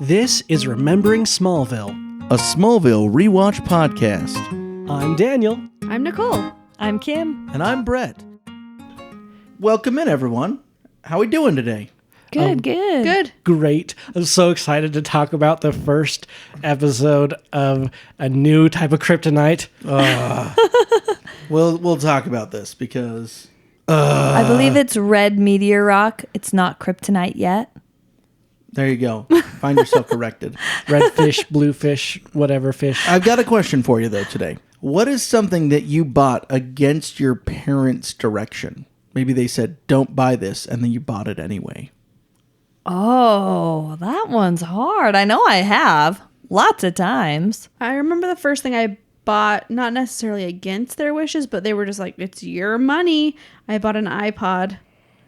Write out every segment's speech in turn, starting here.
This is Remembering Smallville, a Smallville rewatch podcast. I'm Daniel. I'm Nicole. I'm Kim. And I'm Brett. Welcome in, everyone. How we doing today? Good. Great. I'm so excited to talk about the first episode of a new type of kryptonite. We'll talk about this because I believe it's red meteor rock. It's not kryptonite yet. there you go. Find yourself corrected. Red fish, blue fish, whatever fish. I've got a question for you though today. What is something that you bought against your parents' direction? Maybe they said, "Don't buy this," and then you bought it anyway. Oh, that one's hard. I know I have. Lots of times. I remember the first thing I bought, not necessarily against their wishes, but they were just like, it's your money. I bought an iPod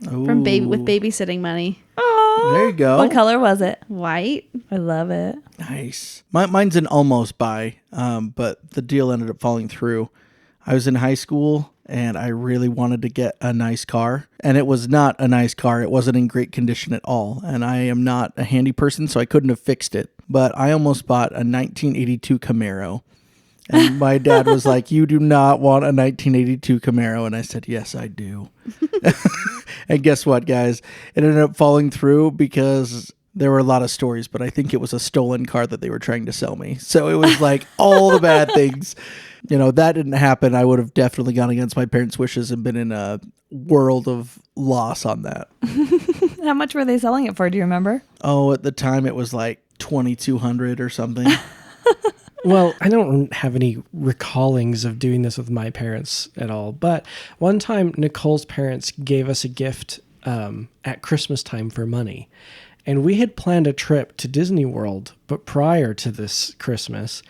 with babysitting money. Oh, There you go. What color was it? White. I love it. Nice. Mine's an almost buy, but the deal ended up falling through. I was in high school and I really wanted to get a nice car, and it was not a nice car. It wasn't in great condition at all, and I am not a handy person, so I couldn't have fixed it. But I almost bought a 1982 Camaro, and my dad was like, "You do not want a 1982 Camaro," and I said, "Yes, I do." And guess what, guys? It ended up falling through because there were a lot of stories, but I think it was a stolen car that they were trying to sell me. So it was like all the bad things. You know, that didn't happen. I would have definitely gone against my parents' wishes and been in a world of loss on that. How much were they selling it for? Do you remember? Oh, at the time it was like $2,200 or something. Well, I don't have any recallings of doing this with my parents at all. But one time, Nicole's parents gave us a gift at Christmas time for money. And we had planned a trip to Disney World, but prior to this Christmas.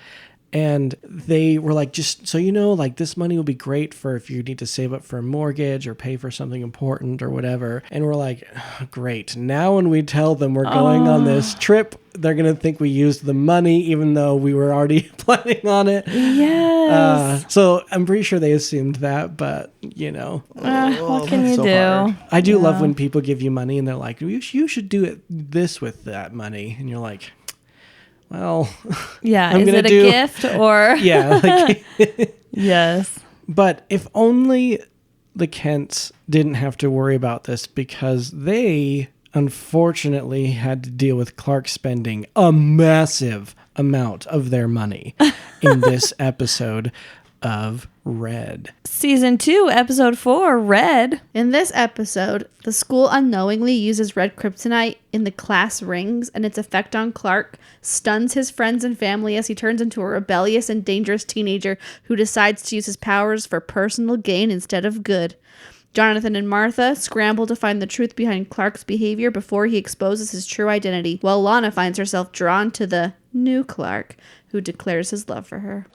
And they were like, just so you know, like this money will be great for if you need to save up for a mortgage or pay for something important or whatever. And we're like, oh, great. Now when we tell them we're going on this trip, they're going to think we used the money, even though we were already planning on it. Yes. So I'm pretty sure they assumed that, but you know. What can you so do? hard. I do love when people give you money and they're like, you should do this with that money. And you're like, well, Yeah. I'm Is gonna it a gift or? yeah. Like, Yes. but if only the Kents didn't have to worry about this, because they unfortunately had to deal with Clark spending a massive amount of their money in this episode of Red. Season 2, episode 4, Red. In this episode, the school unknowingly uses red kryptonite in the class rings, and its effect on Clark stuns his friends and family as he turns into a rebellious and dangerous teenager who decides to use his powers for personal gain instead of good. Jonathan and Martha scramble to find the truth behind Clark's behavior before he exposes his true identity, while Lana finds herself drawn to the new Clark, who declares his love for her.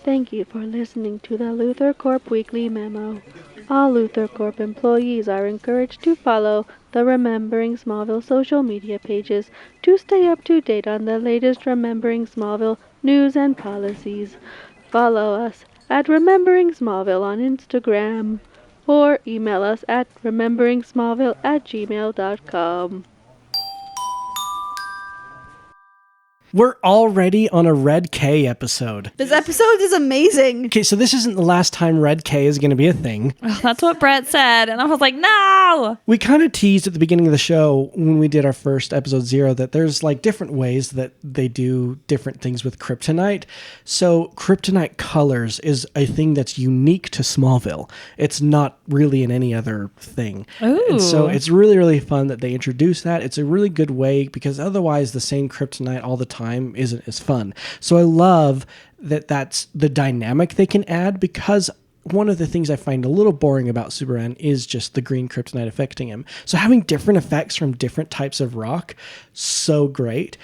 Thank you for listening to the Luther Corp Weekly Memo. All Luther Corp employees are encouraged to follow the Remembering Smallville social media pages to stay up to date on the latest Remembering Smallville news and policies. Follow us at Remembering Smallville on Instagram, or email us at rememberingsmallville@gmail.com. We're already on a Red K episode. This episode is amazing. Okay, so this isn't the last time Red K is going to be a thing. Oh, that's what Brett said. And I was like, no. We kind of teased at the beginning of the show when we did our first episode 0 that there's like different ways that they do different things with kryptonite. So kryptonite colors is a thing that's unique to Smallville. It's not really in any other thing. Ooh. And so it's really, really fun that they introduce that. It's a really good way, because otherwise the same kryptonite all the time isn't as fun. So I love that that's the dynamic they can add, because one of the things I find a little boring about Superman is just the green kryptonite affecting him. So having different effects from different types of rock, so great.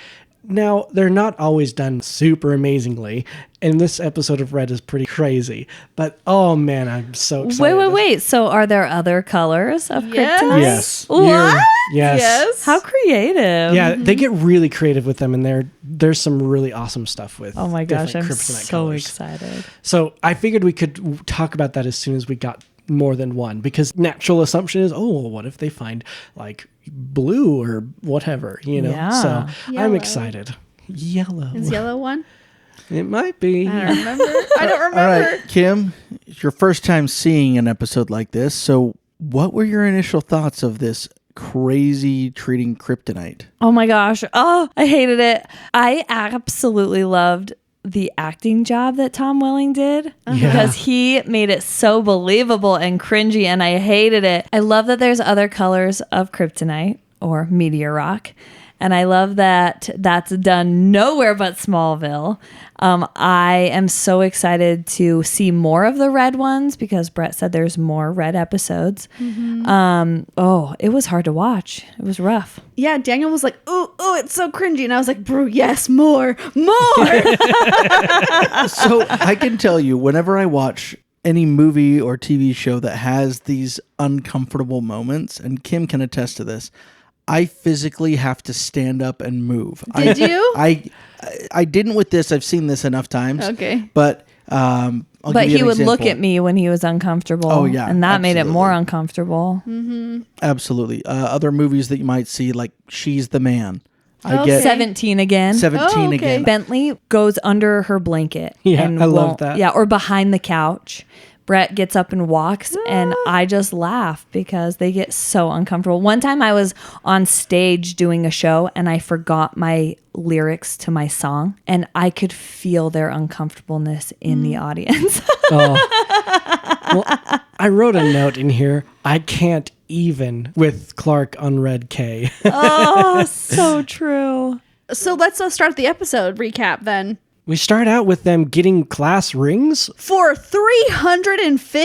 Now, they're not always done super amazingly, and this episode of Red is pretty crazy. But, oh man, I'm so excited. Wait. So are there other colors of Yes. kryptonite? Yes. What? Yes. How creative. Yeah, they get really creative with them, and there's some really awesome stuff with Oh my gosh, different I'm kryptonite so colors. excited. So I figured we could talk about that as soon as we got more than one, because natural assumption is, oh, well, what if they find like blue or whatever, Yeah. So I'm Yellow. excited. Yellow. Is yellow one? It might be. I don't remember. I don't remember. All right, Kim, it's your first time seeing an episode like this. So what were your initial thoughts of this crazy treating kryptonite? Oh my gosh. Oh, I hated it. I absolutely loved the acting job that Tom Welling did because he made it so believable and cringy, and I hated it. I love that there's other colors of kryptonite or meteor rock. And I love that that's done nowhere but Smallville. I am so excited to see more of the red ones because Brett said there's more red episodes. It was hard to watch. It was rough. Yeah, Daniel was like, ooh, it's so cringy. And I was like, bro, yes, more. So I can tell you, whenever I watch any movie or TV show that has these uncomfortable moments, and Kim can attest to this, I physically have to stand up and move. Did you? I didn't with this. I've seen this enough times. Okay. But But he would look at me when he was uncomfortable. Oh, yeah, and that made it more absolutely. uncomfortable. Absolutely. Other movies that you might see, like She's the Man. I Okay. get 17 again. 17 Oh, okay. again. Bentley goes under her blanket. Yeah, and I love won't- that. Yeah, or behind the couch. Brett gets up and walks, and I just laugh because they get so uncomfortable. One time I was on stage doing a show, and I forgot my lyrics to my song, and I could feel their uncomfortableness in the audience. Well, I wrote a note in here. I can't even with Clark on Red K. Oh, so true. So let's start the episode recap then. We start out with them getting class rings. For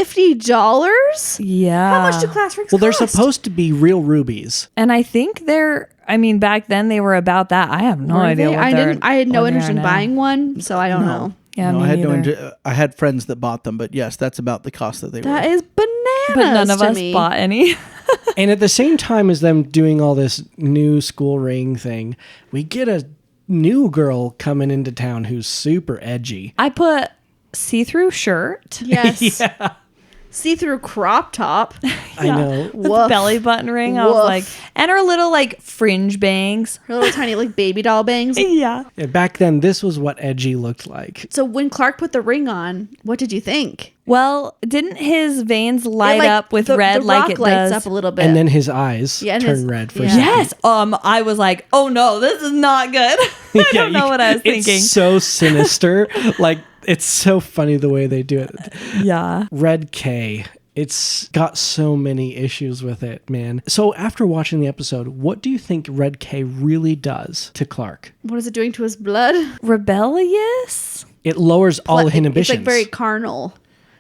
$350? Yeah. How much do class rings Well, they're cost? supposed to be real rubies. And I think back then they were about that. I have no Were idea they? what I had no what they interest are in now. buying one, so I don't know. Yeah, No, me I had neither. I had friends that bought them, but yes, that's about the cost that they That were. is bananas. But none of to us me. bought any. And at the same time as them doing all this new school ring thing, we get a new girl coming into town who's super edgy. I put see-through shirt, Yes. See-through crop top. I know. with Woof. belly button ring. I was Woof. like, and her little like fringe bangs. Her little tiny like baby doll bangs. Yeah. Yeah, back then, this was what edgy looked like. So when Clark put the ring on, what did you think? Well, didn't his veins light It, like, up with the red rock like it lights does? up a little bit. And then his eyes Yeah, and turn his- red for yeah. a second. Yes. I was like, oh no, this is not good. I don't know what I was thinking. It's so sinister. Like, it's so funny the way they do it. Yeah. Red K. It's got so many issues with it, man. So after watching the episode, what do you think Red K really does to Clark? what is it doing to his blood? Rebellious. It lowers all Like, inhibitions. It's like very carnal.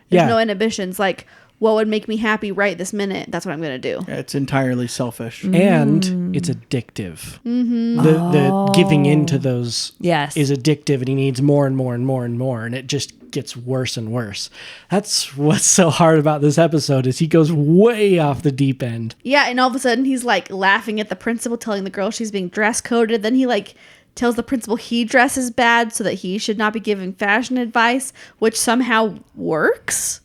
There's Yeah. no inhibitions. Like, what would make me happy right this minute? That's what I'm going to do. It's entirely selfish. And it's addictive. The giving into those Yes. is addictive, and he needs more and more and more and more, and it just gets worse and worse. That's what's so hard about this episode is he goes way off the deep end. Yeah, and all of a sudden he's like laughing at the principal, telling the girl she's being dress coded. Then he like tells the principal he dresses bad so that he should not be giving fashion advice, which somehow works.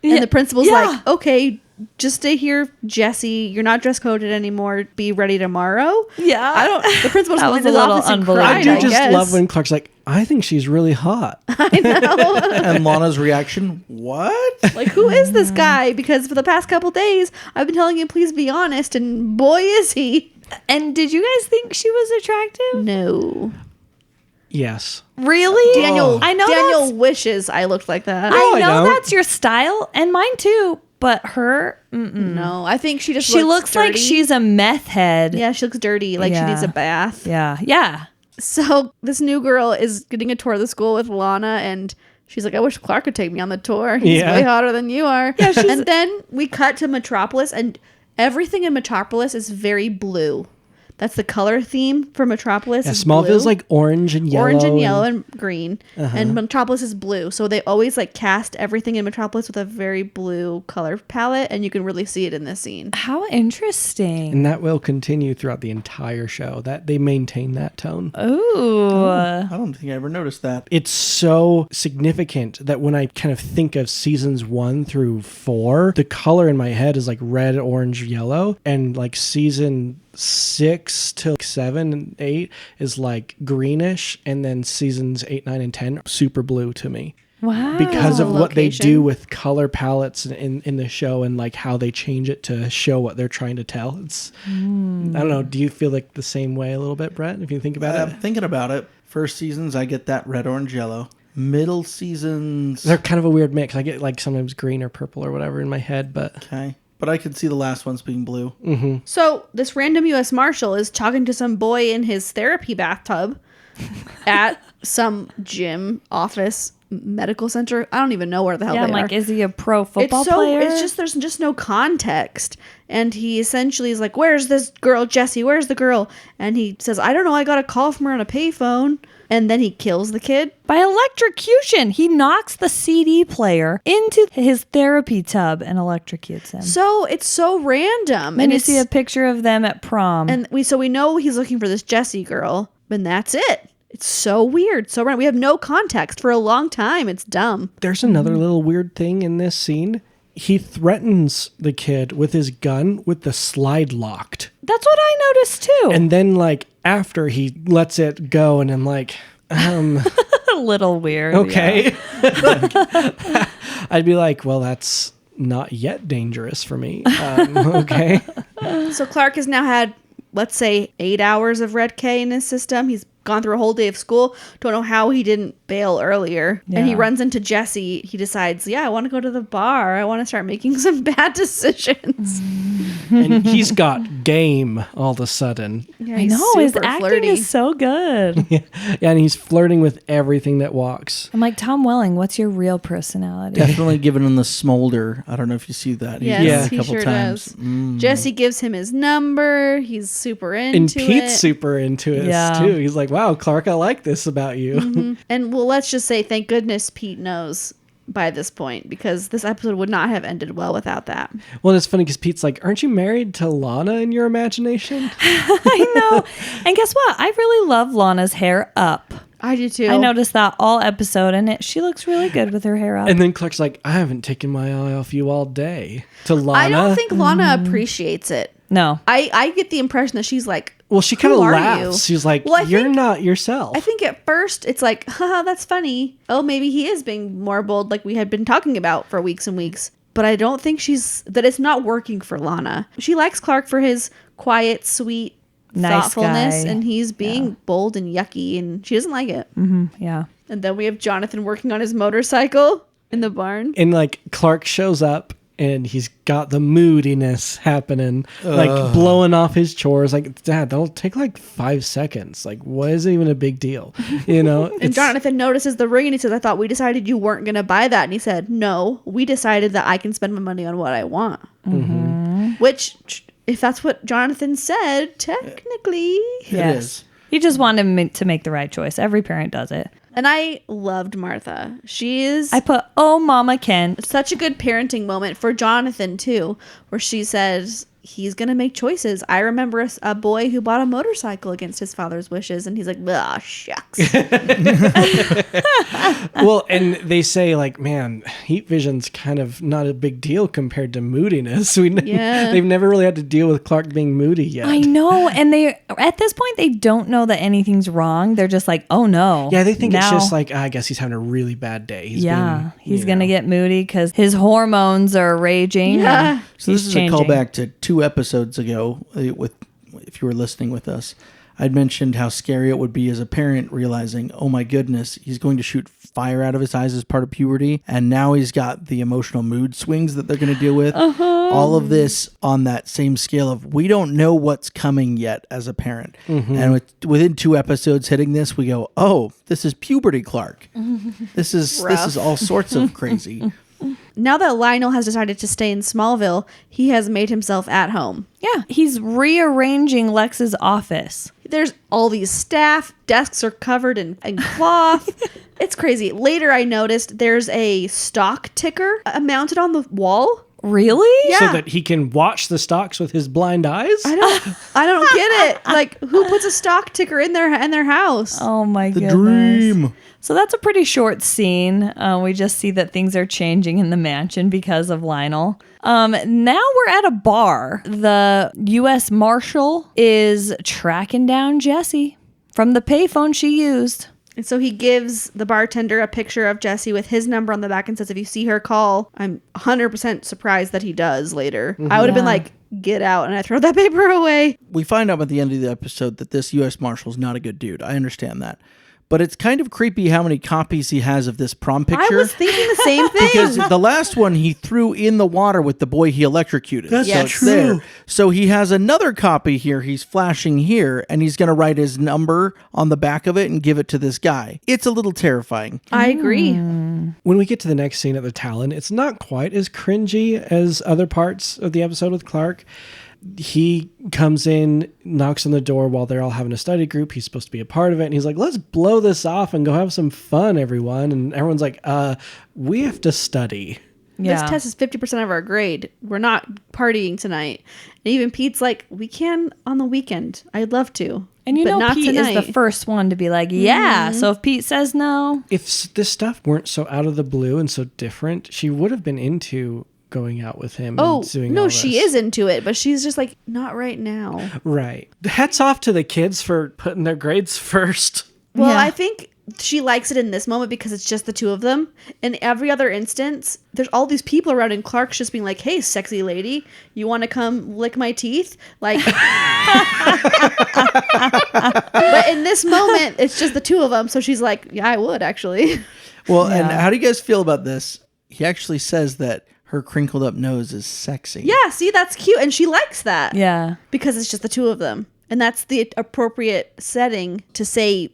Yeah, And the principal's yeah. like, okay, just stay here, Jesse. You're not dress coded anymore. Be ready tomorrow. Yeah. I don't. The principal just That went was in a his little office and unbelievable. cried. I do I just guess. love when Clark's like, I think she's really hot. And Lana's reaction, what? Like, who is this guy? Because for the past couple days, I've been telling him, please be honest, and boy, is he. And did you guys think she was attractive? No. Yes. Really? Daniel, I know Daniel that's- wishes I looked like that. No, I I know don't. that's your style and mine too, but her No, I think she just she looks like dirty. she's a meth head. Yeah, she looks dirty, like she Yeah. needs a bath. Yeah. Yeah. So this new girl is getting a tour of the school with Lana, and she's like, I wish Clark could take me on the tour. He's Yeah. way hotter than you are. Yeah, and then we cut to Metropolis, and everything in Metropolis is very blue. That's the color theme for Metropolis. Yeah, is Smallville's blue. like orange and yellow. Orange and yellow and green. And Metropolis is blue. So they always like cast everything in Metropolis with a very blue color palette, and you can really see it in this scene. How interesting. And that will continue throughout the entire show. That they maintain that tone. Ooh. I don't think I ever noticed that. It's so significant that when I kind of think of seasons 1 through 4, the color in my head is like red, orange, yellow, and like season 6 to 7 and 8 is like greenish, and then seasons 8, 9, and 10 super blue to me. Wow. Because of what they Location. do with color palettes in the show, and like how they change it to show what they're trying to tell. It's I don't know. Do you feel like the same way a little bit, Brett? If you think about I'm it, thinking about it. First seasons, I get that red, orange, yellow. Middle seasons, they're kind of a weird mix. I get like sometimes green or purple or whatever in my head, but okay. But I could see the last ones being blue. So this random U.S. Marshal is talking to some boy in his therapy bathtub at some gym, office, medical center. I don't even know where the hell Yeah, they I'm like, are. is he a pro football It's so player? it's just there's just no context, and he essentially is like, "Where's this girl, Jessie? Where's the girl?" And he says, "I don't know. I got a call from her on a payphone." And then he kills the kid. By electrocution. He knocks the CD player into his therapy tub and electrocutes him. So it's so random. Then and you it's, see a picture of them at prom. and we know he's looking for this Jessie girl, and that's it. It's so weird. So random. We have no context for a long time. It's dumb. there's another little weird thing in this scene. He threatens the kid with his gun with the slide locked. That's what I noticed too. And then like after he lets it go, and I'm like, a little weird. okay. I'd be like, well, that's not yet dangerous for me. Okay. So Clark has now had, let's say, 8 hours of Red K in his system. He's gone through a whole day of school. Don't know how he didn't bail earlier. And he Yeah. runs into Jessie. He decides, I want to go to the bar. I want to start making some bad decisions. And he's got game all of a sudden. Yeah, I he's know. His super acting flirty. is so good. Yeah, and he's flirting with everything that walks. I'm like, Tom Welling, what's your real personality? Definitely giving him the smolder. I don't know if you see that. Yes, Yeah. he sure does. Jesse gives him his number. He's super And into Pete's it. super into it Yeah. too. He's like, wow, Clark, I like this about you. And well, let's just say, thank goodness Pete knows by this point, because this episode would not have ended well without that. Well, it's funny because Pete's like, aren't you married to Lana in your imagination? I know. And guess what? I really love Lana's hair up. I do too. I noticed that all episode, and she looks really good with her hair up. And then Clark's like, I haven't taken my eye off you all day. To Lana. I don't think Lana appreciates it. No. I get the impression that she's like, Well, she kind of "Who are laughs. you?" She's like, Well, I you're think- not yourself. I think at first it's like, haha, that's funny. Oh, maybe he is being more bold, like we had been talking about for weeks and weeks. But I don't think that it's not working for Lana. She likes Clark for his quiet, sweet Nice thoughtfulness, guy. and he's being bold and yucky, and she doesn't like it. Yeah. And then we have Jonathan working on his motorcycle in the barn. And like Clark shows up and he's got the moodiness happening, like blowing off his chores. Like, Dad, that'll take like 5 seconds. Like, what is even a big deal? You know? And Jonathan notices the ring and he says, I thought we decided you weren't going to buy that. And he said, no, we decided that I can spend my money on what I want. Which, if that's what Jonathan said, technically. is. He just wanted him to make the right choice. Every parent does it. And I loved Martha. She is I put, oh, Mama Ken. such a good parenting moment for Jonathan, too, where she says he's going to make choices. I remember a boy who bought a motorcycle against his father's wishes, and he's like, ah, shucks. Well, and they say like, man, heat vision's kind of not a big deal compared to moodiness. Yeah. They've never really had to deal with Clark being moody yet. I know. And at this point, they don't know that anything's wrong. They're just like, oh, no. Yeah, they think it's Now- just like, I guess he's having a really bad day. He's He's going to get moody because his hormones are raging. Yeah. and So this he's is changing. a callback to 2 episodes ago. If you were listening with us, I'd mentioned how scary it would be as a parent realizing, oh my goodness, he's going to shoot fire out of his eyes as part of puberty, and now he's got the emotional mood swings that they're going to deal with. All of this on that same scale of we don't know what's coming yet as a parent. And within 2 episodes hitting this, we go, oh, this is puberty Clark. This is all sorts of crazy. Now that Lionel has decided to stay in Smallville, he has made himself at home. Yeah, he's rearranging Lex's office. There's all these staff. Desks are covered in cloth. It's crazy. Later, I noticed there's a stock ticker mounted on the wall. Really? Yeah. So that he can watch the stocks with his blind eyes? I don't get it. Like, who puts a stock ticker in their house? Oh my goodness. Dream. So that's a pretty short scene. We just see that things are changing in the mansion because of Lionel. Now we're at a bar. The U.S. Marshal is tracking down Jessie from the payphone she used. And so he gives the bartender a picture of Jessie with his number on the back and says, if you see her, call. I'm 100% surprised that he does later. I would have been like, get out, and I throw that paper away. We find out at the end of the episode that this U.S. Marshal's not a good dude. I understand that. But it's kind of creepy how many copies he has of this prom picture. I was thinking the same thing. Because the last one he threw in the water with the boy he electrocuted. That's Yes. true. There. So he has another copy here he's flashing here, and he's going to write his number on the back of it and give it to this guy. It's a little terrifying. I agree. When we get to the next scene at the Talon, it's not quite as cringy as other parts of the episode with Clark. He comes in, knocks on the door while they're all having a study group. He's supposed to be a part of it. And he's like, let's blow this off and go have some fun, everyone. And everyone's like, we have to study. This test is 50% of our grade. We're not partying tonight. And even Pete's like, we can on the weekend. I'd love to. And you but know not Pete tonight. is the first one to be like, yeah. So if Pete says no. If this stuff weren't so out of the blue and so different, she would have been into going out with him Oh, and doing no, all she this. is into it, but she's just like, not right now. Right. Hats off to the kids for putting their grades first. Well, Yeah. I think she likes it in this moment because it's just the two of them. In every other instance, there's all these people around, and Clark's just being like, hey, sexy lady, you want to come lick my teeth? Like, but in this moment, it's just the two of them. So she's like, yeah, I would actually. Well, and Yeah. how do you guys feel about this? He actually says that her crinkled up nose is sexy. Yeah, see, that's cute. And she likes that. Yeah. Because it's just the two of them. And that's the appropriate setting to say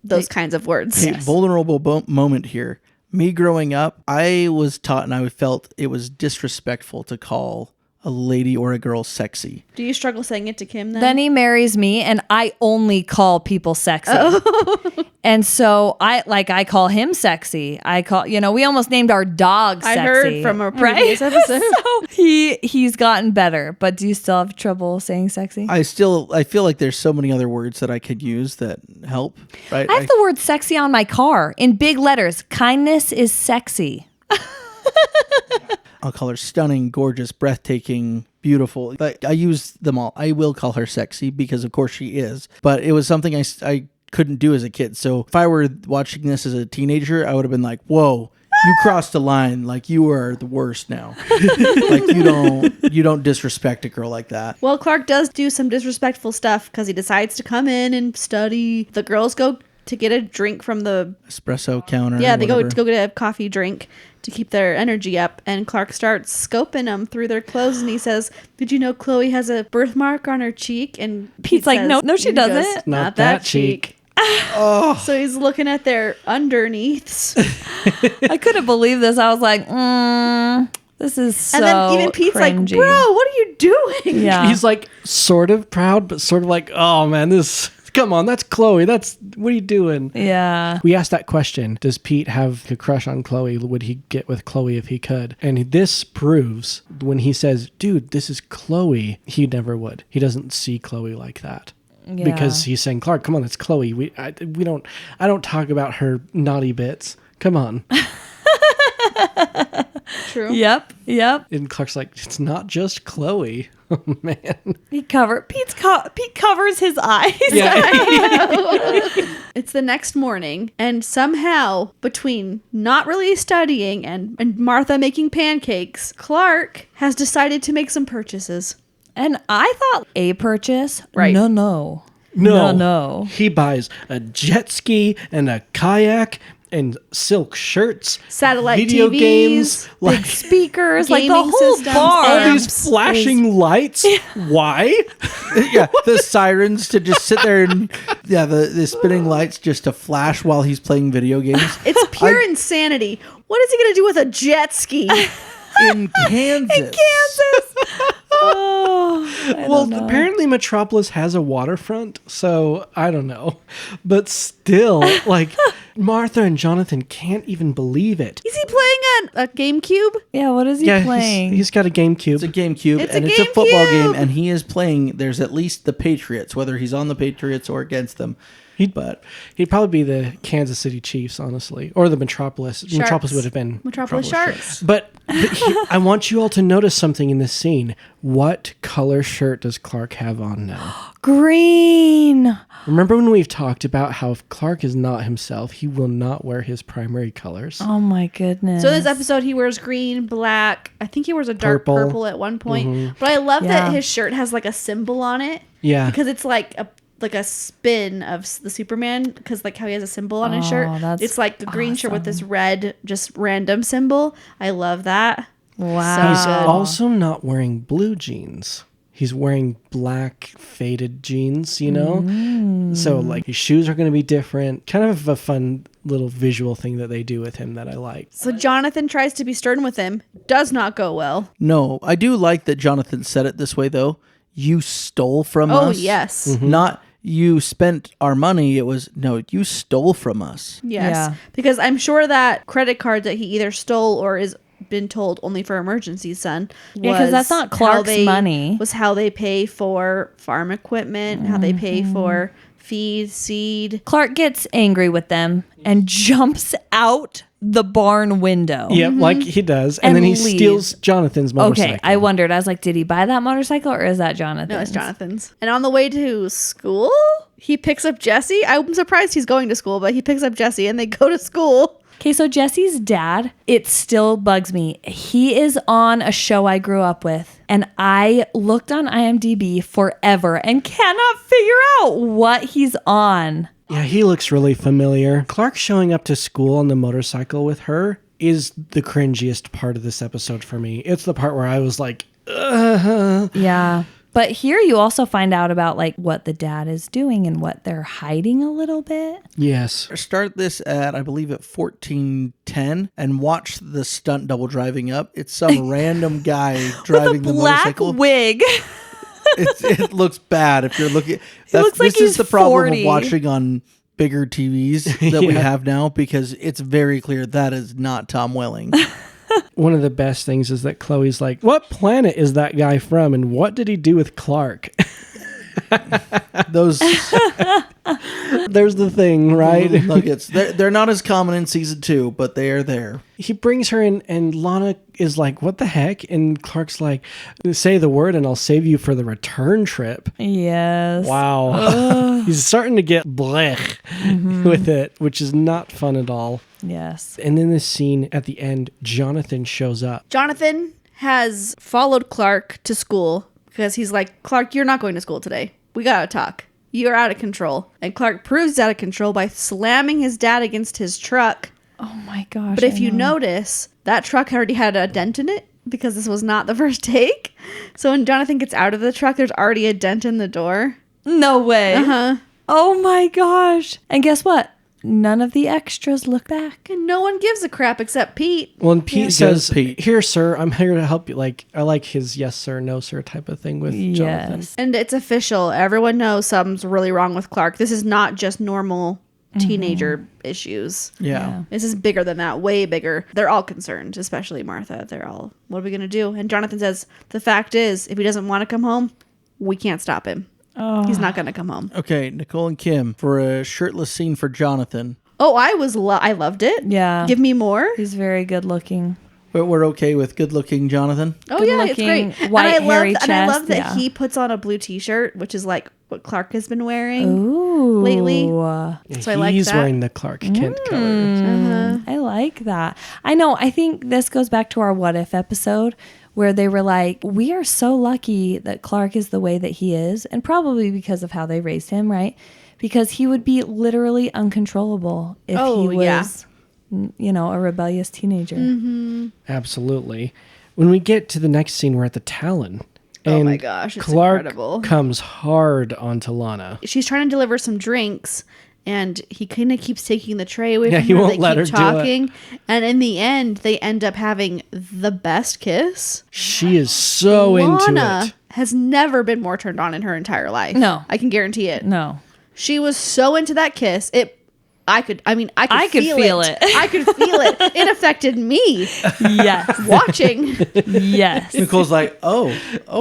those kinds of words. Hey, vulnerable moment here. Me growing up, I was taught and I felt it was disrespectful to call a lady or a girl sexy. Do you struggle saying it to Kim then? Then he marries me, and I only call people sexy. And so I call him sexy. I call, we almost named our dog sexy. I heard from a previous episode. So he's gotten better, but do you still have trouble saying sexy? I feel like there's so many other words that I could use that help. Right? I have the word sexy on my car in big letters. Kindness is sexy. I'll call her stunning, gorgeous, breathtaking, beautiful. But I use them all. I will call her sexy because, of course, she is. But it was something I couldn't do as a kid. So if I were watching this as a teenager, I would have been like, whoa, you crossed a line. Like, you are the worst now. Like, you don't disrespect a girl like that. Well, Clark does do some disrespectful stuff because he decides to come in and study. The girls go to get a drink from the Espresso counter. yeah, they whatever. go to get a coffee drink to keep their energy up, and Clark starts scoping them through their clothes, and he says, "Did you know Chloe has a birthmark on her cheek?" And Pete's like, says- "No, she and he goes, doesn't." Not that cheek. Oh, So he's looking at their underneaths, I couldn't believe this. I was like, this is so and then even Pete's like, cringy. "Bro, what are you doing?" Yeah. He's like sort of proud, but sort of like, oh man, come on, that's Chloe. What are you doing? Yeah. We asked that question. Does Pete have a crush on Chloe? Would he get with Chloe if he could? And this proves when he says, dude, this is Chloe, he never would. He doesn't see Chloe like that. Yeah. Because he's saying, Clark, come on, it's Chloe. I don't talk about her naughty bits. Come on. True. Yep. And Clark's like, it's not just Chloe. Oh man. Pete covers his eyes. Yeah. It's the next morning, and somehow, between not really studying and Martha making pancakes, Clark has decided to make some purchases. And I thought a purchase. Right. No. He buys a jet ski and a kayak and silk shirts, Satellite video TVs, games, Big like speakers, like the gaming whole systems, bar. all amps. these flashing lights. Why? yeah, the sirens to just sit there and Yeah, the spinning lights just to flash while he's playing video games. It's pure insanity. What is he going to do with a jet ski? In Kansas. Well, apparently Metropolis has a waterfront, so I don't know. But still, like, Martha and Jonathan can't even believe it. Is he playing a GameCube? Yeah, what is he playing? He's got a GameCube. It's a GameCube, It's and a it's a football GameCube! game, and he is playing. There's at least the Patriots, whether he's on the Patriots or against them. He'd probably be the Kansas City Chiefs, honestly, or the Metropolis. Sharks. Metropolis would have been Metropolis Sharks. But I want you all to notice something in this scene. What color shirt does Clark have on now? Green. Remember when we've talked about how if Clark is not himself, he will not wear his primary colors? Oh my goodness. So in this episode, he wears green, black. I think he wears a dark purple at one point. But I love that his shirt has like a symbol on it. Yeah. Because it's like a spin of the Superman, because like how he has a symbol on his shirt. It's like the green shirt with this red, just random symbol. I love that. Wow. He's So good. also not wearing blue jeans. He's wearing black faded jeans, you know? So like his shoes are going to be different. Kind of a fun little visual thing that they do with him that I like. So Jonathan tries to be stern with him. Does not go well. No, I do like that Jonathan said it this way, though. You stole from us. Oh, yes. Not you spent our money. It was, no, you stole from us. Yes. Yeah. Because I'm sure that credit card that he either stole or is been told only for emergencies, son. Yeah, because that's not Clark's money. Was how they pay for farm equipment, how they pay for feed, seed. Clark gets angry with them and jumps out the barn window. Yeah, like he does. And then he steals Jonathan's motorcycle. Okay, I wondered. I was like, did he buy that motorcycle or is that Jonathan's? No, it's Jonathan's. And on the way to school, he picks up Jesse. I'm surprised he's going to school, but he picks up Jesse and they go to school. Okay, so Jesse's dad, it still bugs me. He is on a show I grew up with, and I looked on IMDb forever and cannot figure out what he's on. Yeah, he looks really familiar. Clark showing up to school on the motorcycle with her is the cringiest part of this episode for me. It's the part where I was like, ugh. Yeah. But here you also find out about like what the dad is doing and what they're hiding a little bit. Yes. Start this at, I believe, at 14:10 and watch the stunt double driving up. It's some random guy driving the motorcycle. Black wig. It looks bad if you're looking. looks like this is he's the problem 40. of watching on bigger TVs that we have now, because it's very clear that is not Tom Welling. One of the best things is that Chloe's like, what planet is that guy from? And what did he do with Clark? Those There's the thing, right? little nuggets. They're not as common in season 2, but they are there. He brings her in and Lana is like, what the heck? And Clark's like, say the word and I'll save you for the return trip. Yes. Wow. He's starting to get blech with it, which is not fun at all. Yes. And then this scene at the end, Jonathan shows up. Jonathan has followed Clark to school because he's like, Clark, you're not going to school today. We gotta talk. You're out of control. And Clark proves he's out of control by slamming his dad against his truck. Oh my gosh. But if you notice, that truck already had a dent in it because this was not the first take. So when Jonathan gets out of the truck, there's already a dent in the door. No way. Uh-huh. Oh my gosh. And guess what? None of the extras look back. And no one gives a crap except Pete. Well, and Pete Yeah. says, Pete. here, sir, I'm here to help you. Like, I like his yes, sir, no, sir type of thing with Jonathan. Yes. And it's official. Everyone knows something's really wrong with Clark. This is not just normal teenager issues. Yeah. This is bigger than that, way bigger. They're all concerned, especially Martha. They're all, what are we going to do? And Jonathan says, the fact is, if he doesn't want to come home, we can't stop him. Oh. He's not going to come home. Okay, Nicole and Kim, for a shirtless scene for Jonathan. Oh, I loved it. Yeah. Give me more. He's very good looking. But we're okay with good-looking Jonathan. Oh yeah, it's great. Good-looking, white, hairy and I love chest, that yeah. he puts on a blue t-shirt, which is like what Clark has been wearing. Ooh. Lately. Yeah, So I like he's that. wearing the Clark Kent colors. I like that. I know. I think this goes back to our What If episode where they were like, we are so lucky that Clark is the way that he is. And probably because of how they raised him, right? Because he would be literally uncontrollable if he was, you know, a rebellious teenager. Absolutely. When we get to the next scene, we're at the Talon. And oh my gosh, it's Clark incredible. comes hard onto Lana. She's trying to deliver some drinks, and he kind of keeps taking the tray away Yeah, from he her. won't They let keep her do it. talking, and in the end, they end up having the best kiss. She is so into Lana it. has never been more turned on in her entire life. No. I can guarantee it. No. She was so into that kiss. I could feel it. I could feel it. It affected me Yes. watching. Yes. Nicole's like, oh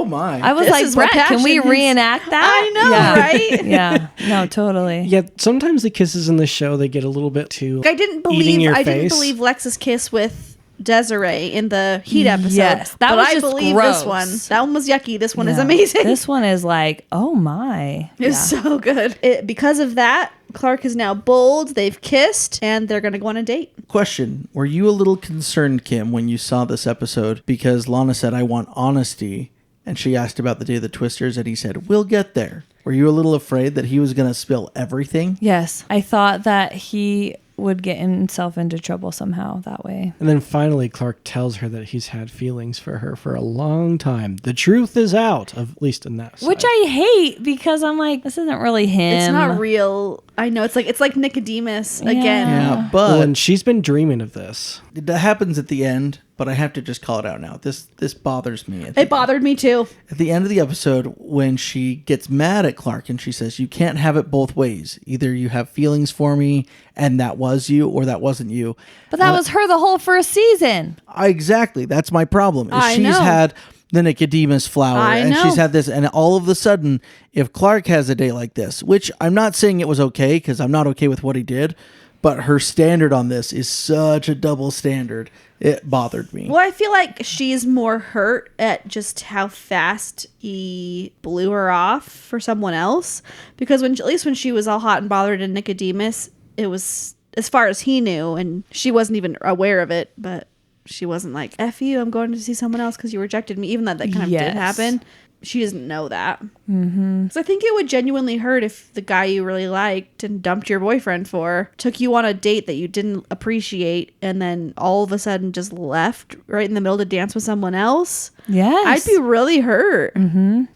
my. I was This like, is what Brett, can we passion is." reenact that? I know, Yeah. right? Yeah. No, totally. Yeah, sometimes the kisses in the show, they get a little bit too I didn't eating your believe face. Lex's kiss with Desiree in the Heat episode. Yes, that but was I just believe gross. this one. That one was yucky. This one is Yeah. amazing. This one is like, oh my. It's so good. Because of that, Clark is now bold. They've kissed, and they're going to go on a date. Question: were you a little concerned, Kim, when you saw this episode? Because Lana said, "I want honesty," and she asked about the Day of the Twisters, and he said, "We'll get there." Were you a little afraid that he was going to spill everything? Yes. I thought that he would get himself into trouble somehow that way. And then finally, Clark tells her that he's had feelings for her for a long time. The truth is out, at least in that side. Which I hate because I'm like, this isn't really him. It's not real. I know. It's like Nicodemus again. Yeah, but Well, and she's been dreaming of this. it happens at the end. But I have to just call it out now. This bothers me. It bothered me too. At the end of the episode, when she gets mad at Clark and she says, "You can't have it both ways. Either you have feelings for me and that was you, or that wasn't you." But that was her the whole first season. Exactly. That's my problem. Is I she's know. had the Nicodemus flower I and know. she's had this, and all of a sudden, if Clark has a day like this, which I'm not saying it was okay because I'm not okay with what he did, but her standard on this is such a double standard. It bothered me. Well, I feel like she's more hurt at just how fast he blew her off for someone else. Because at least when she was all hot and bothered in Nicodemus, it was as far as he knew, and she wasn't even aware of it. But she wasn't like, "F you, I'm going to see someone else because you rejected me." Even though that kind of did Yes. happen. She doesn't know that. Mm-hmm. So I think it would genuinely hurt if the guy you really liked and dumped your boyfriend for took you on a date that you didn't appreciate and then all of a sudden just left right in the middle to dance with someone else. Yes. I'd be really hurt.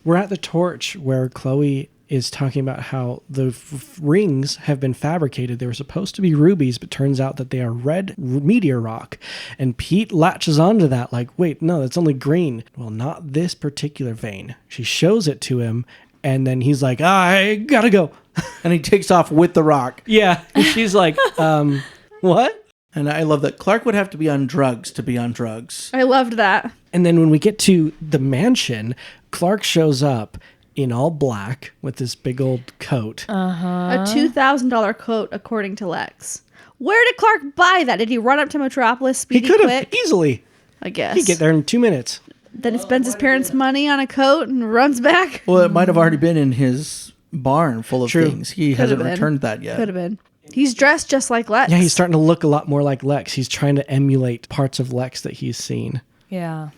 We're at the torch where Chloe is talking about how the rings have been fabricated. They were supposed to be rubies, but turns out that they are red meteor rock. And Pete latches onto that like, wait, no, that's only green. Well, not this particular vein. She shows it to him, and then he's like, I gotta go. And he takes off with the rock. Yeah. And she's like, what? And I love that Clark would have to be on drugs to be on drugs. I loved that. And then when we get to the mansion, Clark shows up in all black with this big old coat. A $2,000 coat, according to Lex. Where did Clark buy that? Did he run up to Metropolis He speedy could have quick? easily. I guess. He'd get there in 2 minutes. Then he spends his parents' money on a coat and runs back. Well, it might have already been in his barn full of True. things. He Could hasn't have been. returned that yet. Could have been. He's dressed just like Lex. Yeah, he's starting to look a lot more like Lex. He's trying to emulate parts of Lex that he's seen. Yeah.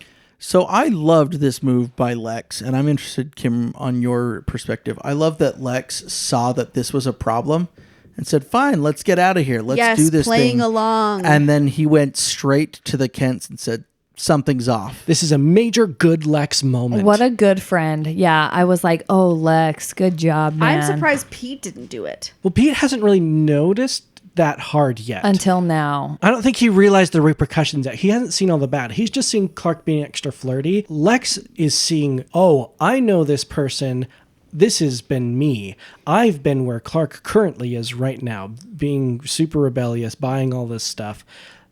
So I loved this move by Lex, and I'm interested, Kim, on your perspective. I love that Lex saw that this was a problem and said, fine, let's get out of here. Let's do this playing thing. along. And then he went straight to the Kents and said, something's off. This is a major good Lex moment. What a good friend. Yeah. I was like, oh, Lex, good job, man. I'm surprised Pete didn't do it. Well, Pete hasn't really noticed that hard yet. Until now. I don't think he realized the repercussions yet. He hasn't seen all the bad. He's just seen Clark being extra flirty. Lex is seeing, oh, I know this person. This has been me. I've been where Clark currently is right now, being super rebellious, buying all this stuff.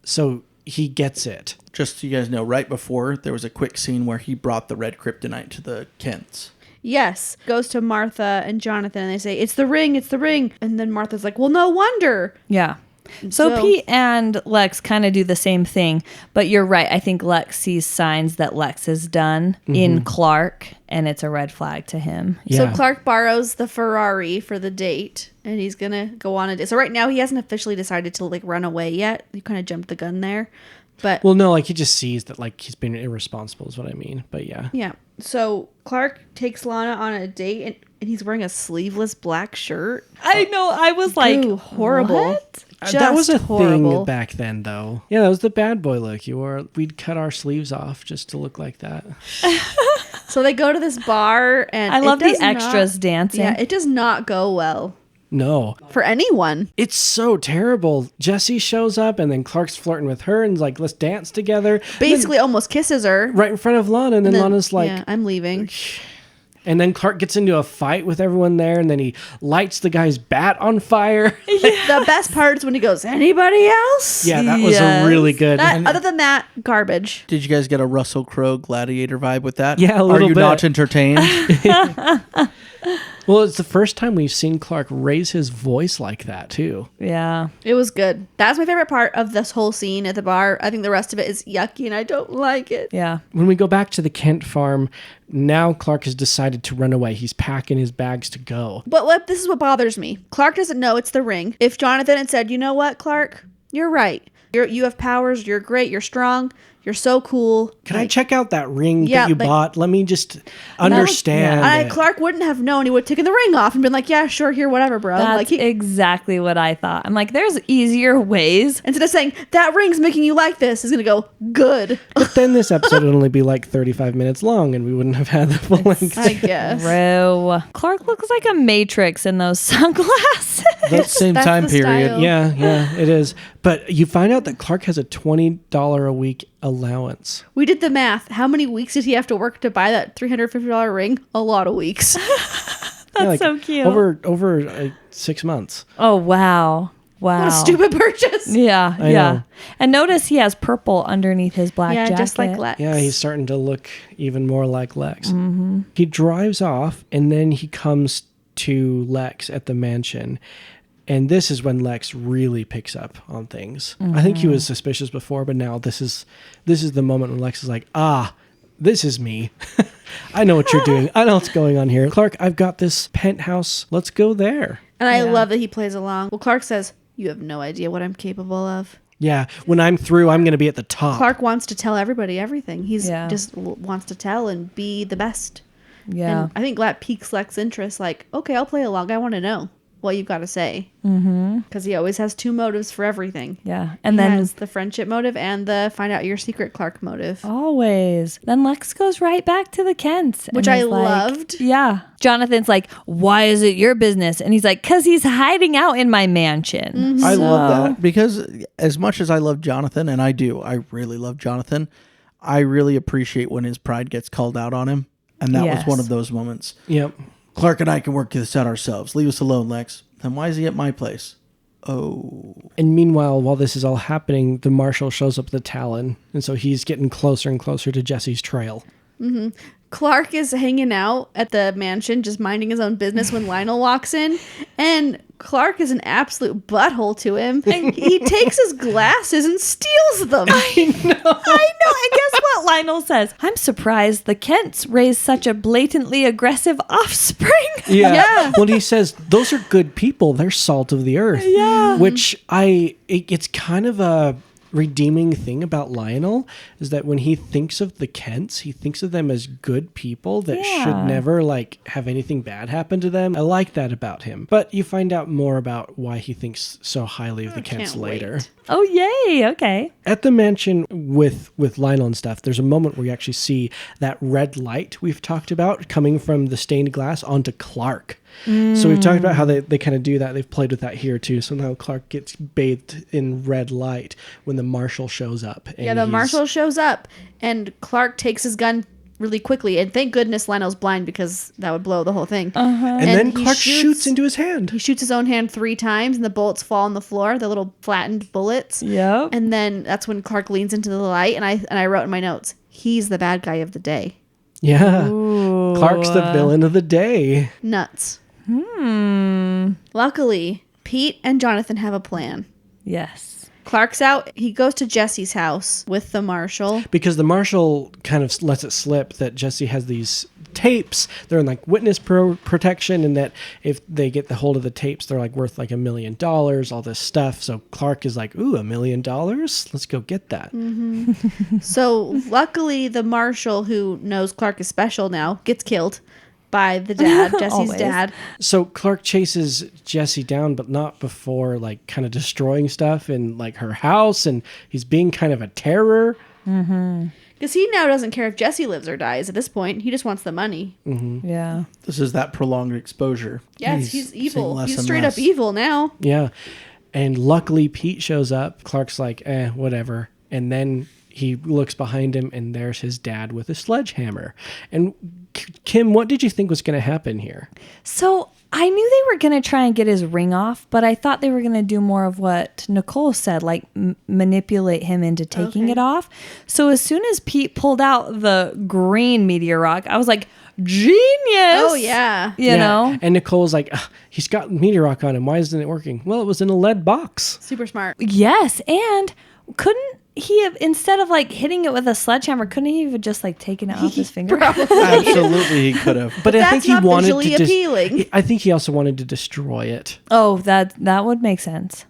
So he gets it. Just so you guys know, right before, there was a quick scene where he brought the red kryptonite to the Kents. Yes. Goes to Martha and Jonathan and they say, it's the ring, it's the ring. And then Martha's like, well, no wonder. Yeah. So Pete and Lex kind of do the same thing, but you're right. I think Lex sees signs that Lex has done in Clark, and it's a red flag to him. Yeah. So Clark borrows the Ferrari for the date and he's going to go on a date. So right now he hasn't officially decided to like run away yet. He kind of jumped the gun there. But Well, no, like he just sees that like he's been irresponsible is what I mean. But yeah. yeah. So Clark takes Lana on a date and he's wearing a sleeveless black shirt. I know. I was like, Ooh, horrible. what? That was a horrible. thing back then, though. Yeah, that was the bad boy look. We'd cut our sleeves off just to look like that. So they go to this bar, and I love it does the extras not- dancing. Yeah, it does not go well No. for anyone. It's so terrible. Jesse shows up and then Clark's flirting with her and is like, let's dance together. Basically, almost kisses her. Right in front of Lana. And then Lana's like, yeah, I'm leaving. and then Clark gets into a fight with everyone there. And then he lights the guy's bat on fire. The best part is when he goes, anybody else? Yeah, that was Yes. a really good. Other than that, garbage. Did you guys get a Russell Crowe Gladiator vibe with that? Yeah, a Are little you bit. not entertained? Well, it's the first time we've seen Clark raise his voice like that, too. Yeah. It was good. That's my favorite part of this whole scene at the bar. I think the rest of it is yucky, and I don't like it. Yeah. When we go back to the Kent farm, now Clark has decided to run away. He's packing his bags to go. But this is what bothers me. Clark doesn't know it's the ring. If Jonathan had said, you know what, Clark? You're right. You have powers. You're great. You're strong. You're so cool. Can I check out that ring Yeah, that you like- bought? Let me just understand. it. Clark wouldn't have known. He would have taken the ring off and been like, yeah, sure, here, whatever, bro. That's Like exactly what I thought. I'm like, there's easier ways. instead of saying, that ring's making you like this, he's going to go, good. But then this episode would only be like 35 minutes long and we wouldn't have had the full length. I guess. Bro. Clark looks like a Matrix in those sunglasses. That same That's time the period. style. Yeah, it is. But you find out that Clark has a $20 a week allowance. We did the math. How many weeks did he have to work to buy that $350 ring? A lot of weeks. That's so cute. Over 6 months. Oh, wow. Wow. What a stupid purchase. Yeah, I yeah. know. And notice he has purple underneath his black Yeah, jacket. just like Lex. Yeah, he's starting to look even more like Lex. Mm-hmm. He drives off and then he comes to Lex at the mansion. And this is when Lex really picks up on things. I think he was suspicious before, but now this is the moment when Lex is like, this is me. I know what you're doing. I know what's going on here. Clark, I've got this penthouse. Let's go there. And I love that he plays along. Well, Clark says, you have no idea what I'm capable of. Yeah, when I'm through, I'm going to be at the top. Clark wants to tell everybody everything. He's Yeah. just wants to tell and be the best. Yeah. And I think that piques Lex's interest. Like, okay, I'll play along. I want to know what you've got to say. Because he always has two motives for everything. Yeah. And And then has the friendship motive and the find out your secret Clark motive. always. Then Lex goes right back to the Kents. and Which I is like- loved. Yeah. Jonathan's like, why is it your business? And he's like, because he's hiding out in my mansion. I love that because as much as I love Jonathan, and I do, I really love Jonathan, I really appreciate when his pride gets called out on him. And that was Yes. one of those moments. Yep. Clark and I can work this out ourselves. Leave us alone, Lex. Then why is he at my place? Oh. And meanwhile, while this is all happening, the marshal shows up at the Talon. And so he's getting closer and closer to Jesse's trail. Clark is hanging out at the mansion, just minding his own business when Lionel walks in. And Clark is an absolute butthole to him. And he takes his glasses and steals them. I know. And guess what Lionel says? I'm surprised the Kents raised such a blatantly aggressive offspring. Yeah. Well, he says, those are good people. They're salt of the earth. Yeah. Which it's kind of a redeeming thing about Lionel is that when he thinks of the Kents, he thinks of them as good people that Yeah. should never have anything bad happen to them. I like that about him. But you find out more about why he thinks so highly of the Kents Can't later. wait. Oh, yay. Okay. At the mansion with Lionel and stuff, there's a moment where you actually see that red light we've talked about coming from the stained glass onto Clark. So we've talked about how they kind of do that. They've played with that here too. So now Clark gets bathed in red light when the marshal shows up. And Yeah, the he's- marshal shows up, and Clark takes his gun really quickly. And thank goodness Lionel's blind because that would blow the whole thing. And then he Clark shoots into his hand. He shoots his own hand 3 times, and the bullets fall on the floor, the little flattened bullets. Yep. And then that's when Clark leans into the light, and I wrote in my notes, he's the bad guy of the day. Yeah. Clark's the villain of the day. Nuts. Luckily, Pete and Jonathan have a plan. Yes. Clark's out. He goes to Jesse's house with the marshal. Because the marshal kind of lets it slip that Jesse has these tapes. They're in witness protection, and that if they get the hold of the tapes, they're worth $1 million, all this stuff. So Clark is like, ooh, $1 million? Let's go get that. So luckily, the marshal, who knows Clark is special now, gets killed by the dad, Jesse's Always. dad. So Clark chases Jesse down, but not before kind of destroying stuff in her house, and he's being kind of a terror. Because he now doesn't care if Jesse lives or dies at this point. He just wants the money. Yeah. This is that prolonged exposure. Yes, he's evil. seeing less He's and straight less. up evil now. Yeah. And luckily Pete shows up. Clark's like, whatever. And then he looks behind him and there's his dad with a sledgehammer. And Kim, what did you think was going to happen here? So I knew they were going to try and get his ring off, but I thought they were going to do more of what Nicole said, like manipulate him into taking it off. So as soon as Pete pulled out the green meteor rock, I was like, genius. Oh, yeah. You know? And Nicole's like, he's got meteor rock on him. Why isn't it working? Well, it was in a lead box. Super smart. Yes. And couldn't he have, instead of like hitting it with a sledgehammer, couldn't he have just like taken it off his finger? Absolutely, he could have. But I think That's he not wanted visually to appealing. I think he also wanted to destroy it. Oh, that would make sense.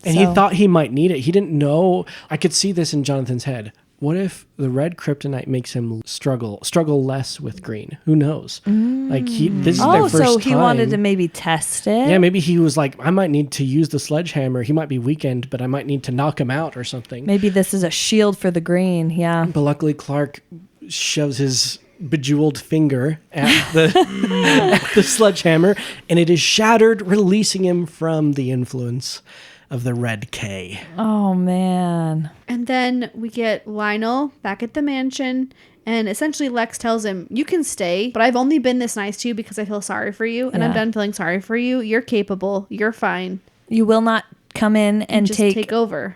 And he thought he might need it. He didn't know. I could see this in Jonathan's head. What if the red kryptonite makes him struggle less with green? Who knows? Like this is their first time. So he wanted to maybe test it. Yeah, maybe he was like, I might need to use the sledgehammer. He might be weakened, but I might need to knock him out or something. Maybe this is a shield for the green. Yeah. But luckily, Clark shoves his bejeweled finger at the sledgehammer, and it is shattered, releasing him from the influence of the red K. Oh man. And then we get Lionel back at the mansion, and essentially Lex tells him, you can stay, but I've only been this nice to you because I feel sorry for you, and I'm Yeah. done feeling sorry for you. You're capable. You're fine. You will not come in and Just take over.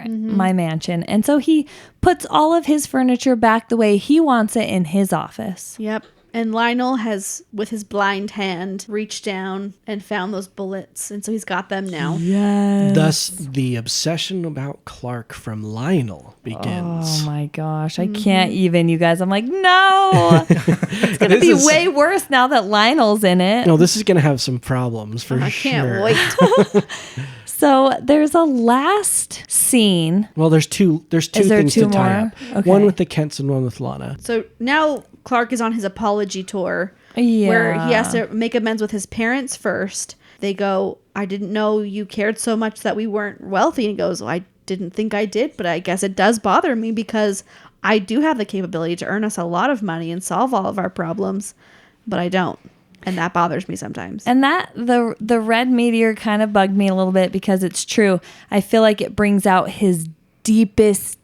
my mansion. And so he puts all of his furniture back the way he wants it in his office. Yep. And Lionel has, with his blind hand, reached down and found those bullets. And so he's got them now. Yes. Thus, the obsession about Clark from Lionel begins. Oh my gosh. I can't even, you guys. I'm like, no. It's going to be way worse now that Lionel's in it. No, this is going to have some problems for I sure. can't wait. So there's a last scene. Well, there's two there things two to tie more? up. Okay. One with the Kents and one with Lana. So now Clark is on his apology tour. Yeah. Where he has to make amends with his parents first. They go, I didn't know you cared so much that we weren't wealthy. And he goes, well, I didn't think I did, but I guess it does bother me because I do have the capability to earn us a lot of money and solve all of our problems, but I don't. And that bothers me sometimes. And that the red meteor kind of bugged me a little bit because it's true. I feel like it brings out his deepest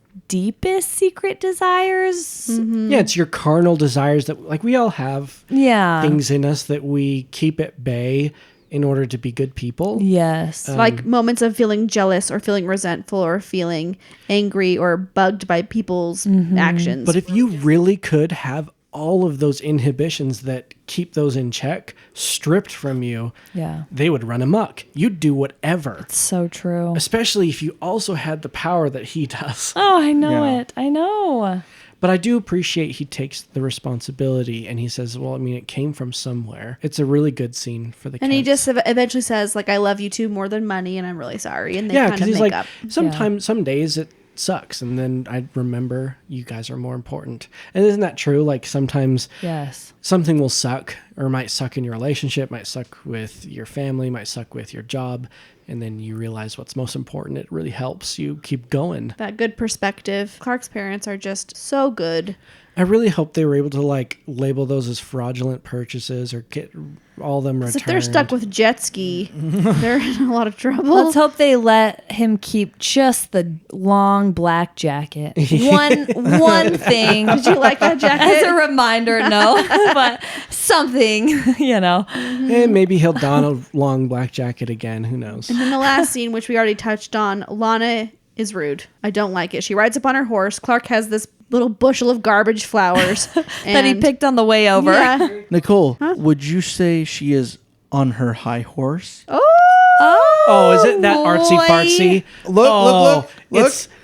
secret desires. Yeah, it's your carnal desires that, like, we all have Yeah. things in us that we keep at bay in order to be good people. Yes. Like moments of feeling jealous or feeling resentful or feeling angry or bugged by people's actions. But if you really could have all of those inhibitions that keep those in check stripped from you, Yeah. they would run amok. You'd do whatever. So true. Especially if you also had the power that he does. Oh, I know Yeah. it. I know. But I do appreciate he takes the responsibility and he says, well, I mean, it came from somewhere. It's a really good scene for the and he Kents. just eventually says, like, I love you too more than money, and I'm really sorry. And they yeah, kind because of he's make like, up. sometimes, some days it sucks. And then I remember you guys are more important. And isn't that true? Like sometimes Yes. something will suck or might suck in your relationship, might suck with your family, might suck with your job. And then you realize what's most important. It really helps you keep going. That good perspective. Clark's parents are just so good. I really hope they were able to like label those as fraudulent purchases or get all of them returned. If they're stuck with jet ski, they're in a lot of trouble. Let's hope they let him keep just the long black jacket. One thing. Did you like that jacket? As a reminder, no, but something, you know. And maybe he'll don a long black jacket again. Who knows? And then the last scene, which we already touched on, Lana is rude. I don't like it. She rides up on her horse. Clark has this little bushel of garbage flowers That he picked on the way over. Yeah. Nicole, would you say she is on her high horse? Oh, is it that artsy boy. fartsy? Look.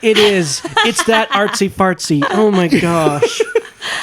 It is. It's that artsy fartsy. Oh my gosh.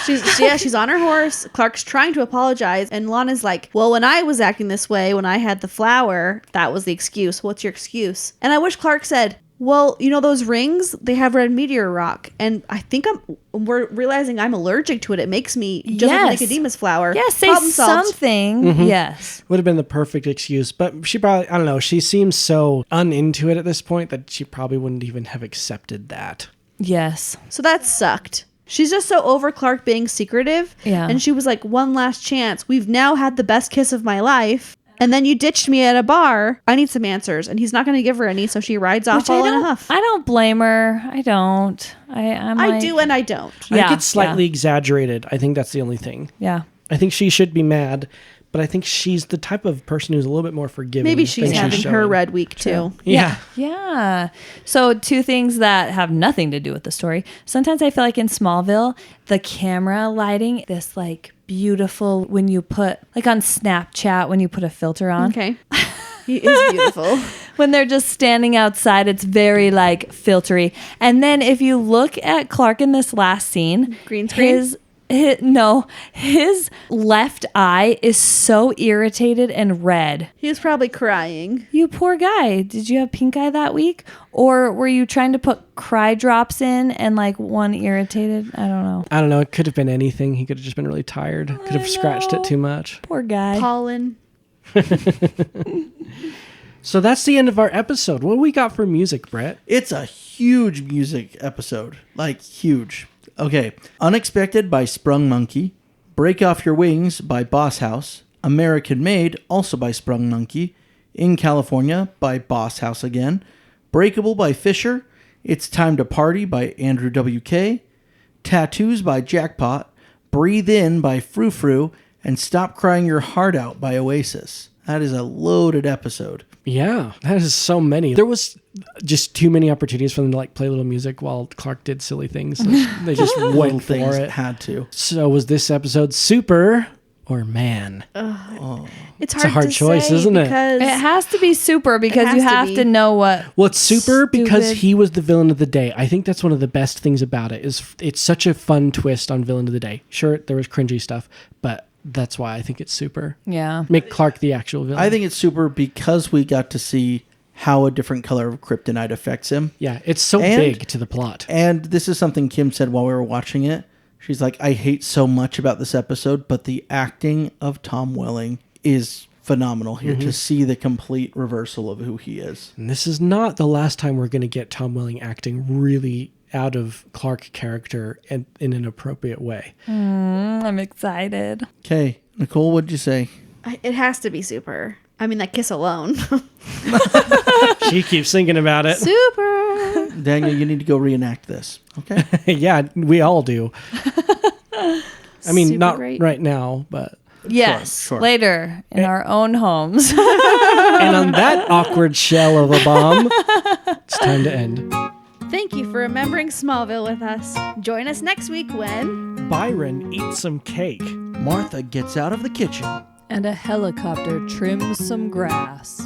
She's on her horse. Clark's trying to apologize, and Lana's like, well, when I was acting this way, when I had the flower, that was the excuse. What's your excuse? And I wish Clark said, well, you know those rings? They have red meteor rock, and I think we're realizing I'm allergic to it. It makes me just like Yes. Nicodemus flower. Yeah, say Problem solved. something. Yes. Would have been the perfect excuse, but she probably, I don't know, she seems so uninto it at this point that she probably wouldn't even have accepted that. Yes. So that sucked. She's just so over Clark being secretive. Yeah. And she was like, one last chance. We've now had the best kiss of my life. And then you ditched me at a bar. I need some answers. And he's not going to give her any. So she rides off all in a huff. I don't blame her. I don't. I do and I don't. I think it's slightly exaggerated. I think that's the only thing. Yeah. I think she should be mad, but I think she's the type of person who's a little bit more forgiving. Maybe she's having her red week too. Yeah. Yeah. So 2 things that have nothing to do with the story. Sometimes I feel like in Smallville, the camera lighting, this like beautiful when you put like on Snapchat when you put a filter on. Okay. He is beautiful. When they're just standing outside, it's very like filtery. And then if you look at Clark in this last scene, Green screen? His left eye is so irritated and red. He was probably crying. You poor guy. Did you have pink eye that week? Or were you trying to put cry drops in and like one irritated? I don't know. It could have been anything. He could have just been really tired. Could have scratched it too much. Poor guy. Pollen. So that's the end of our episode. What do we got for music, Brett? It's a huge music episode. Like, huge. Okay. Unexpected by Sprung Monkey. Break Off Your Wings by Boss House. American Made, also by Sprung Monkey. In California by Boss House again. Breakable by Fisher. It's Time to Party by Andrew WK. Tattoos by Jackpot. Breathe In by Frou Frou. And Stop Crying Your Heart Out by Oasis. That is a loaded episode. Yeah, that is so many. There was just too many opportunities for them to like play little music while Clark did silly things. They just went for it. Had to. So was this episode super or man? It's a hard to choice, say isn't it? because It has to be super because has you to have be. to know what. Well, it's super because Stupid. he was the villain of the day. I think that's one of the best things about it. Is it's such a fun twist on villain of the day. Sure, there was cringy stuff, but that's why I think it's super. Yeah. Make Clark the actual villain. I think it's super because we got to see how a different color of kryptonite affects him. Yeah, it's so And- big to the plot. And this is something Kim said while we were watching it. She's like, I hate so much about this episode, but the acting of Tom Welling is phenomenal here to see the complete reversal of who he is. And this is not the last time we're going to get Tom Welling acting really out of Clark character and in an appropriate way. I'm excited. Okay, Nicole, what'd you say? it has to be super. I mean, that kiss alone. She keeps thinking about it. Super. Daniel, you need to go reenact this. Okay. Yeah, we all do. I mean, Super not great. right now, but... Yes. Sure. Later in our own homes. And on that awkward shell of a bomb, it's time to end. Thank you for remembering Smallville with us. Join us next week when Byron eats some cake. Martha gets out of the kitchen. And a helicopter trims some grass.